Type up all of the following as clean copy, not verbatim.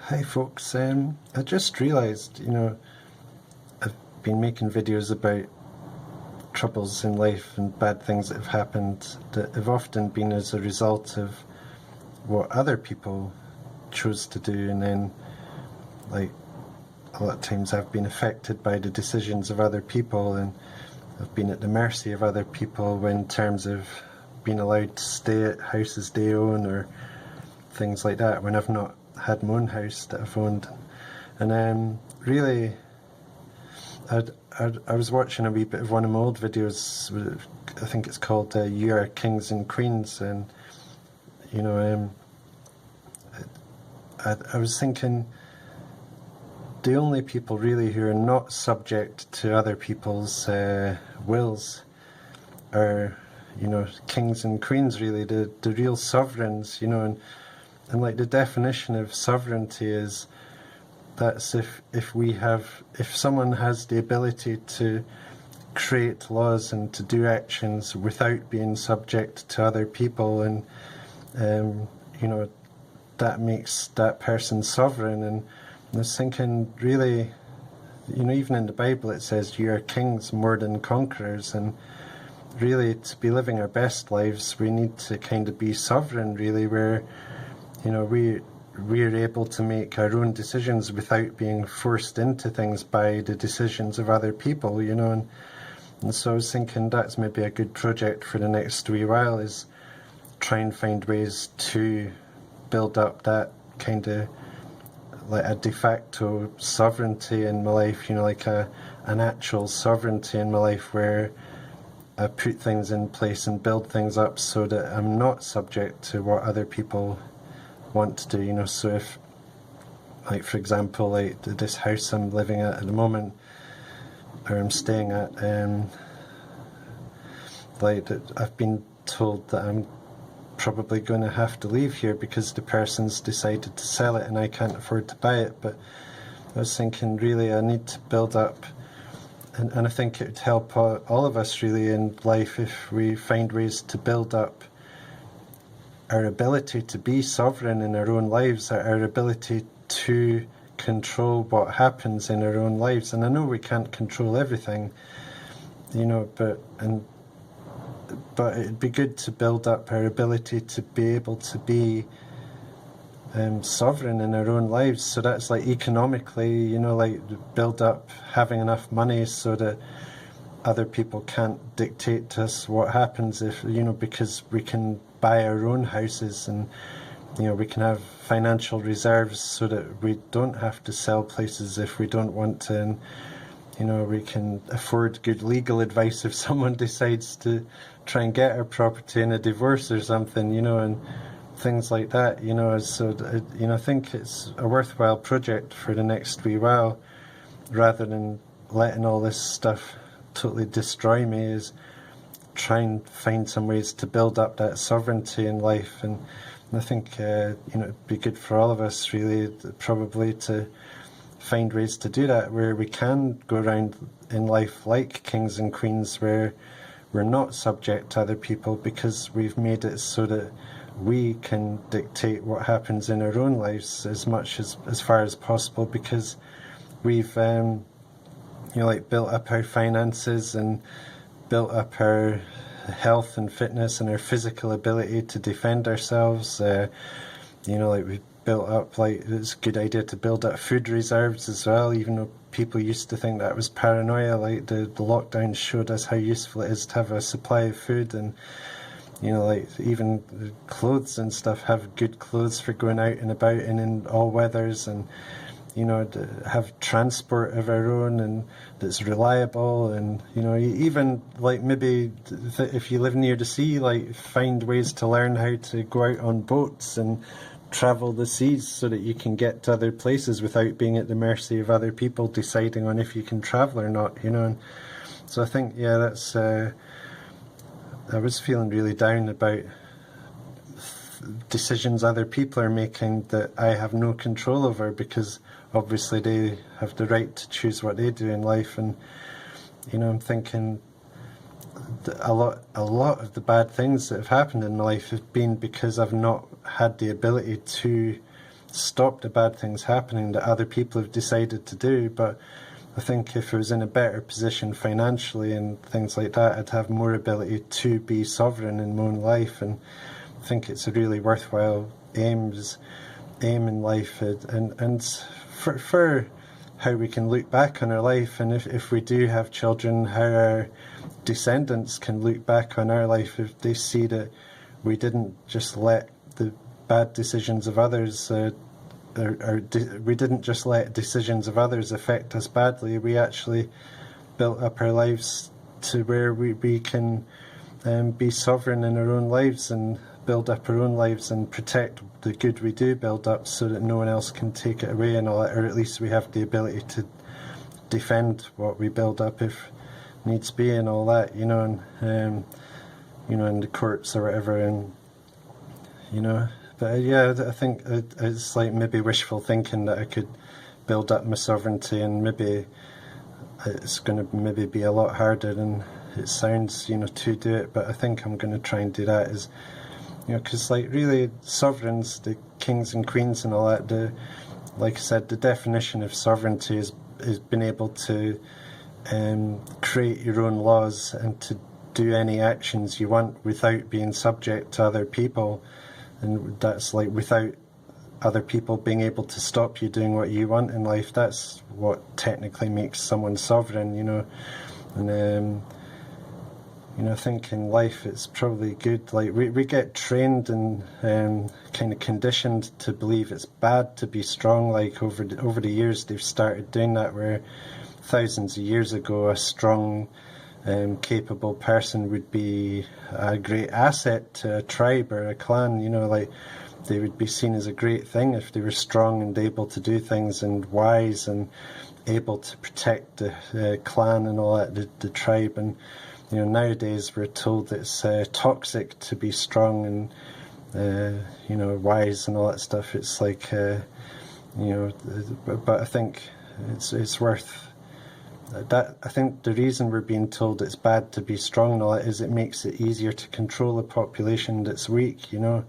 Hi folks, I just realised, I've been making videos about troubles in life and bad things that have happened that have often been as a result of what other people chose to do, and then like a lot of times I've been affected by the decisions of other people, and I've been at the mercy of other people in terms of being allowed to stay at houses they own or things like that when I've not had my own house that I've owned. And really, I was watching a wee bit of one of my old videos. I think it's called You Are Kings and Queens, and I was thinking the only people really who are not subject to other people's wills are kings and queens, really, the real sovereigns, and like the definition of sovereignty is that's if someone has the ability to create laws and to do actions without being subject to other people, and that makes that person sovereign. And I was thinking, really, even in the Bible it says you are kings more than conquerors, and really to be living our best lives we need to kind of be sovereign, really, where we're able to make our own decisions without being forced into things by the decisions of other people, and so I was thinking that's maybe a good project for the next wee while, is try and find ways to build up that kind of like a de facto sovereignty in my life, like an actual sovereignty in my life where I put things in place and build things up so that I'm not subject to what other people want to do, so if, like, for example, like this house I'm living at the moment, or I'm staying at, like I've been told that I'm probably going to have to leave here because the person's decided to sell it and I can't afford to buy it. But I was thinking, really, I need to build up, and I think it would help all of us really in life if we find ways to build up our ability to be sovereign in our own lives, our ability to control what happens in our own lives. And I know we can't control everything, but it'd be good to build up our ability to be able to be sovereign in our own lives. So that's like economically, like build up having enough money so that other people can't dictate to us what happens, if because we can buy our own houses, and we can have financial reserves so that we don't have to sell places if we don't want to, and we can afford good legal advice if someone decides to try and get our property in a divorce or something, and things like that, so I think it's a worthwhile project for the next wee while, rather than letting all this stuff totally destroy me, is try and find some ways to build up that sovereignty in life. And I think it'd be good for all of us, really, probably to find ways to do that, where we can go around in life like kings and queens, where we're not subject to other people because we've made it so that we can dictate what happens in our own lives as far as possible, because we've built up our finances and built up our health and fitness and our physical ability to defend ourselves. We've built up, it's a good idea to build up food reserves as well, even though people used to think that was paranoia. Like the lockdown showed us how useful it is to have a supply of food, and even clothes and stuff, have good clothes for going out and about and in all weathers, and to have transport of our own and that's reliable, and even maybe if you live near the sea, find ways to learn how to go out on boats and travel the seas so that you can get to other places without being at the mercy of other people deciding on if you can travel or not, and so I think, that's I was feeling really down about decisions other people are making that I have no control over, because obviously they have the right to choose what they do in life. And I'm thinking that a lot of the bad things that have happened in my life have been because I've not had the ability to stop the bad things happening that other people have decided to do. But I think if I was in a better position financially and things like that, I'd have more ability to be sovereign in my own life. And I think it's a really worthwhile aim in life, and for how we can look back on our life, and if we do have children, how our descendants can look back on our life if they see that we didn't just let the bad decisions of others we didn't just let decisions of others affect us badly. We actually built up our lives to where we can be sovereign in our own lives and build up our own lives and protect the good we do build up, so that no one else can take it away and all that, or at least we have the ability to defend what we build up if needs be and all that, you know, and you know, in the courts or whatever, and you know. But yeah, I think it's like maybe wishful thinking that I could build up my sovereignty, and maybe it's going to maybe be a lot harder than it sounds, you know, to do it. But I think I'm going to try and do that, is, you know, because like really sovereigns, the kings and queens and all that, like I said, the definition of sovereignty is being able to create your own laws and to do any actions you want without being subject to other people. And that's like without other people being able to stop you doing what you want in life. That's what technically makes someone sovereign, you know. And you know, I think in life it's probably good. Like we get trained and kind of conditioned to believe it's bad to be strong. Like over the years, they've started doing that, where thousands of years ago, a strong, capable person would be a great asset to a tribe or a clan. You know, like they would be seen as a great thing if they were strong and able to do things and wise and able to protect the clan and all that, the tribe. And you know, nowadays we're told it's toxic to be strong and you know, wise and all that stuff. It's like you know, but I think it's worth that. I think the reason we're being told it's bad to be strong and all that is it makes it easier to control a population that's weak, you know.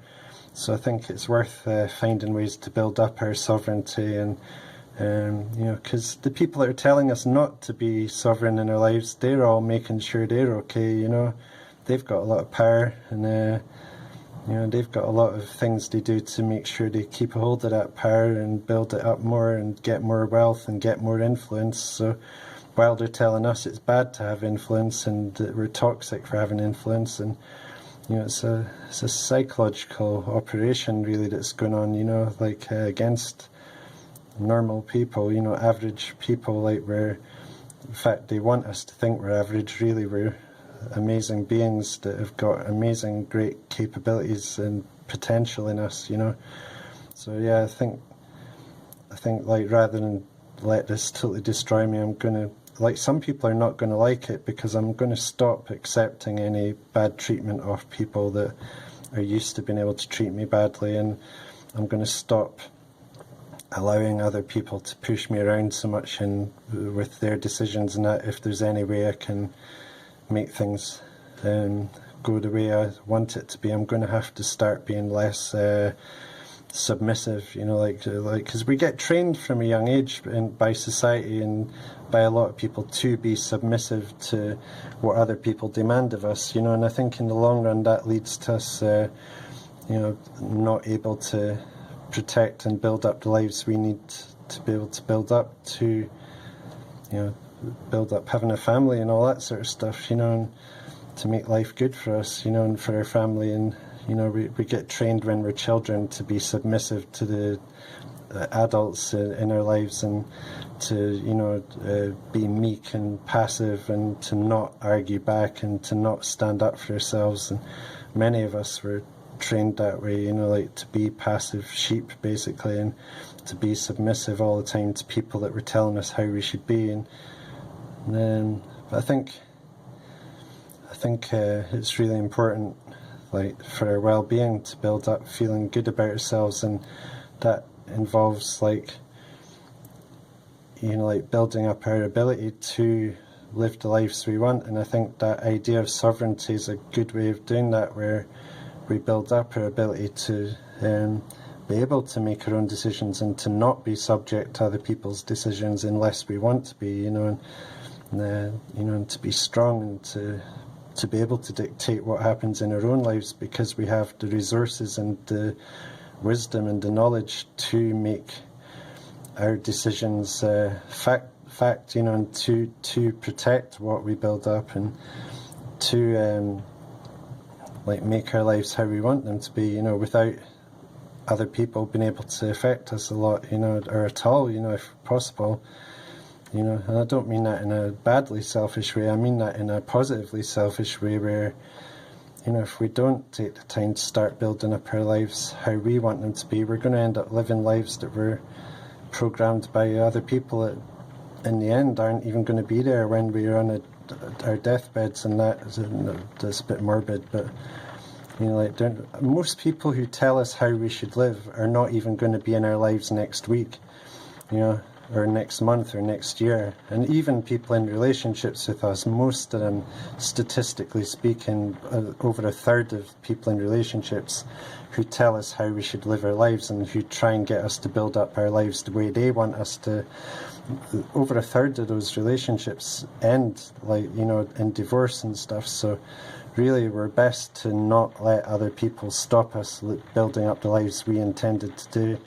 So I think it's worth finding ways to build up our sovereignty, and you know, because the people that are telling us not to be sovereign in our lives, they're all making sure they're okay, you know. They've got a lot of power, and you know, they've got a lot of things they do to make sure they keep a hold of that power and build it up more and get more wealth and get more influence. So while they're telling us it's bad to have influence and that we're toxic for having influence, and you know, it's a psychological operation really that's going on, you know, like against normal people, you know, average people. Like we're, in fact, they want us to think we're average. Really, we're amazing beings that have got amazing, great capabilities and potential in us, you know. So yeah, I think like rather than let this totally destroy me, I'm gonna, like, some people are not going to like it, because I'm going to stop accepting any bad treatment of people that are used to being able to treat me badly, and I'm going to stop allowing other people to push me around so much and with their decisions, and that if there's any way I can make things go the way I want it to be, I'm going to have to start being less submissive, you know, like because we get trained from a young age by society and by a lot of people to be submissive to what other people demand of us, you know. And I think in the long run that leads to us, you know, not able to protect and build up the lives we need to be able to build up, to, you know, build up having a family and all that sort of stuff, you know, and to make life good for us, you know, and for our family. And you know, we get trained when we're children to be submissive to the adults in our lives, and to, you know, be meek and passive, and to not argue back, and to not stand up for ourselves. And many of us were trained that way, you know, like to be passive sheep basically, and to be submissive all the time to people that were telling us how we should be. And I think it's really important, like for our well-being, to build up feeling good about ourselves, and that involves, like, you know, like building up our ability to live the lives we want. And I think that idea of sovereignty is a good way of doing that, where we build up our ability to be able to make our own decisions and to not be subject to other people's decisions unless we want to be, and to be strong and to be able to dictate what happens in our own lives because we have the resources and the wisdom and the knowledge to make our decisions fact, and to protect what we build up and to make our lives how we want them to be, without other people being able to affect us a lot, or at all, if possible. And I don't mean that in a badly selfish way, I mean that in a positively selfish way where, if we don't take the time to start building up our lives how we want them to be, we're going to end up living lives that were programmed by other people that in the end aren't even going to be there when we're on our deathbeds, and that's a bit morbid, but most people who tell us how we should live are not even going to be in our lives next week, or next month or next year. And even people in relationships with us, most of them, statistically speaking, over a third of people in relationships who tell us how we should live our lives and who try and get us to build up our lives the way they want us to, over a third of those relationships end in divorce and stuff. So really we're best to not let other people stop us building up the lives we intended to do,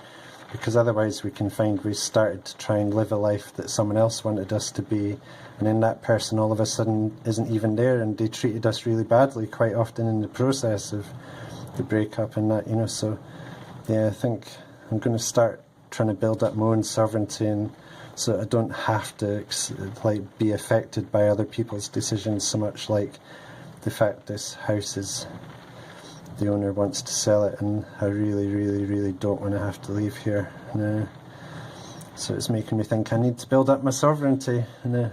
because otherwise we can find we started to try and live a life that someone else wanted us to be, and then that person all of a sudden isn't even there and they treated us really badly quite often in the process of the breakup and that, so I think I'm going to start trying to build up my own sovereignty, and so I don't have to be affected by other people's decisions so much, like the fact this house is, the owner wants to sell it and I really, really, really don't want to have to leave here. So it's making me think I need to build up my sovereignty and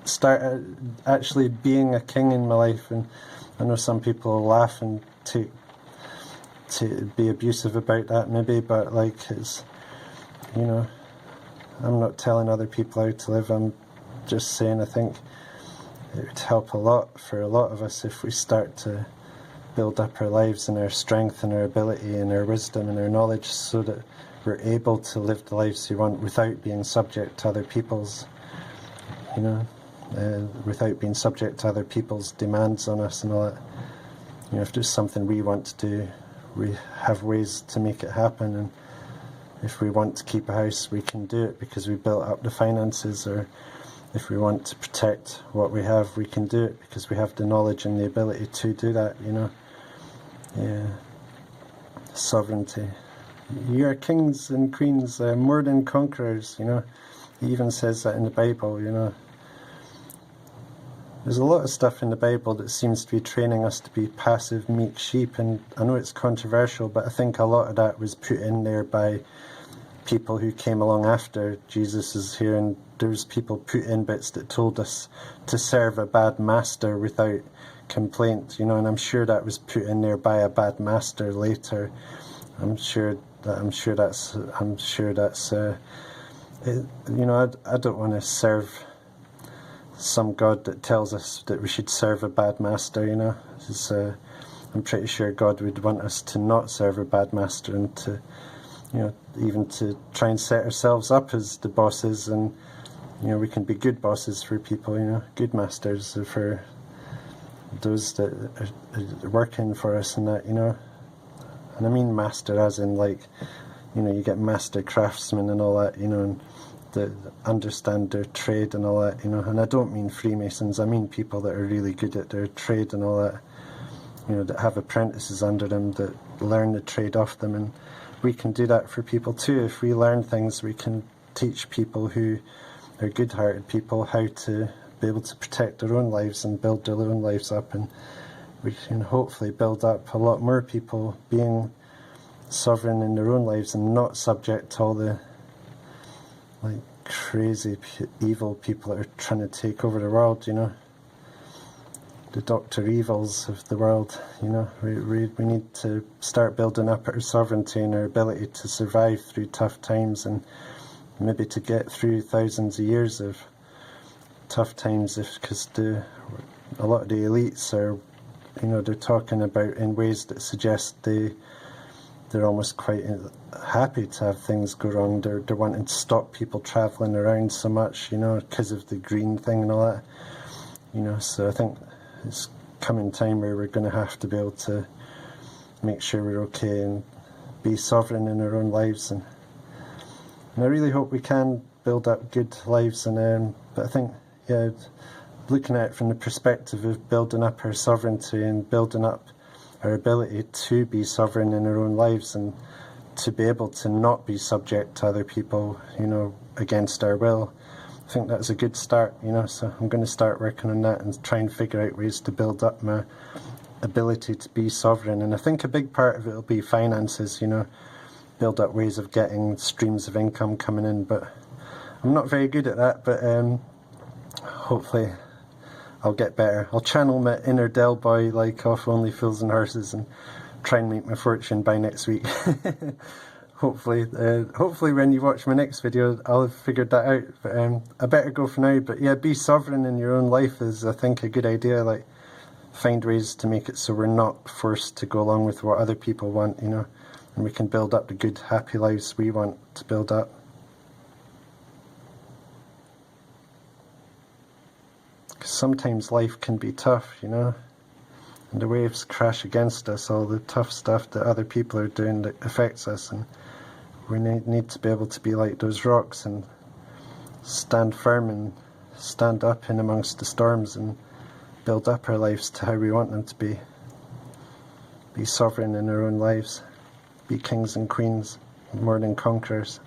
start actually being a king in my life. And I know some people will laugh and to be abusive about that maybe, but it's, I'm not telling other people how to live, I'm just saying I think it would help a lot for a lot of us if we start to build up our lives and our strength and our ability and our wisdom and our knowledge so that we're able to live the lives we want without being subject to other people's, without being subject to other people's demands on us and all that. If there's something we want to do, we have ways to make it happen, and if we want to keep a house, we can do it because we built up the finances, or if we want to protect what we have, we can do it because we have the knowledge and the ability to do that, Sovereignty. You are kings and queens, more than conquerors, He even says that in the Bible, There's a lot of stuff in the Bible that seems to be training us to be passive, meek sheep, and I know it's controversial, but I think a lot of that was put in there by people who came along after Jesus is here, and there's people put in bits that told us to serve a bad master without complaint, and I'm sure that was put in there by a bad master later. I'm sure that's I don't want to serve some God that tells us that we should serve a bad master, I'm pretty sure God would want us to not serve a bad master and to, even to try and set ourselves up as the bosses, and, we can be good bosses for people, good masters for those that are working for us and that, and I mean master as in you get master craftsmen and all that, and that understand their trade and all that, and I don't mean Freemasons, I mean people that are really good at their trade and all that, that have apprentices under them that learn the trade off them, and we can do that for people too. If we learn things, we can teach people who are good-hearted people how to be able to protect their own lives and build their own lives up, and we can hopefully build up a lot more people being sovereign in their own lives and not subject to all the crazy evil people that are trying to take over the world, the Dr. Evils of the world, we need to start building up our sovereignty and our ability to survive through tough times, and maybe to get through thousands of years of tough times, because a lot of the elites are, they're talking about in ways that suggest they they're almost quite happy to have things go wrong. They're wanting to stop people travelling around so much, you know, because of the green thing and all that. You know, so I think it's coming time where we're going to have to be able to make sure we're okay and be sovereign in our own lives. And I really hope we can build up good lives. And but I think, yeah, looking at it from the perspective of building up our sovereignty and building up our ability to be sovereign in our own lives and to be able to not be subject to other people, you know, against our will. I think that's a good start, you know, so I'm going to start working on that and try and figure out ways to build up my ability to be sovereign. And I think a big part of it will be finances, you know, build up ways of getting streams of income coming in, but I'm not very good at that, but hopefully I'll get better. I'll channel my inner Del boy like off Only Fools and Horses and try and make my fortune by next week. Hopefully when you watch my next video I'll have figured that out, but I better go for now. But yeah, be sovereign in your own life is, I think, a good idea. Like, find ways to make it so we're not forced to go along with what other people want, you know, and we can build up the good, happy lives we want to build up. Because sometimes life can be tough, you know, and the waves crash against us, all the tough stuff that other people are doing that affects us, and we need to be able to be like those rocks and stand firm and stand up in amongst the storms and build up our lives to how we want them to be. Be sovereign in our own lives. Be kings and queens more than conquerors.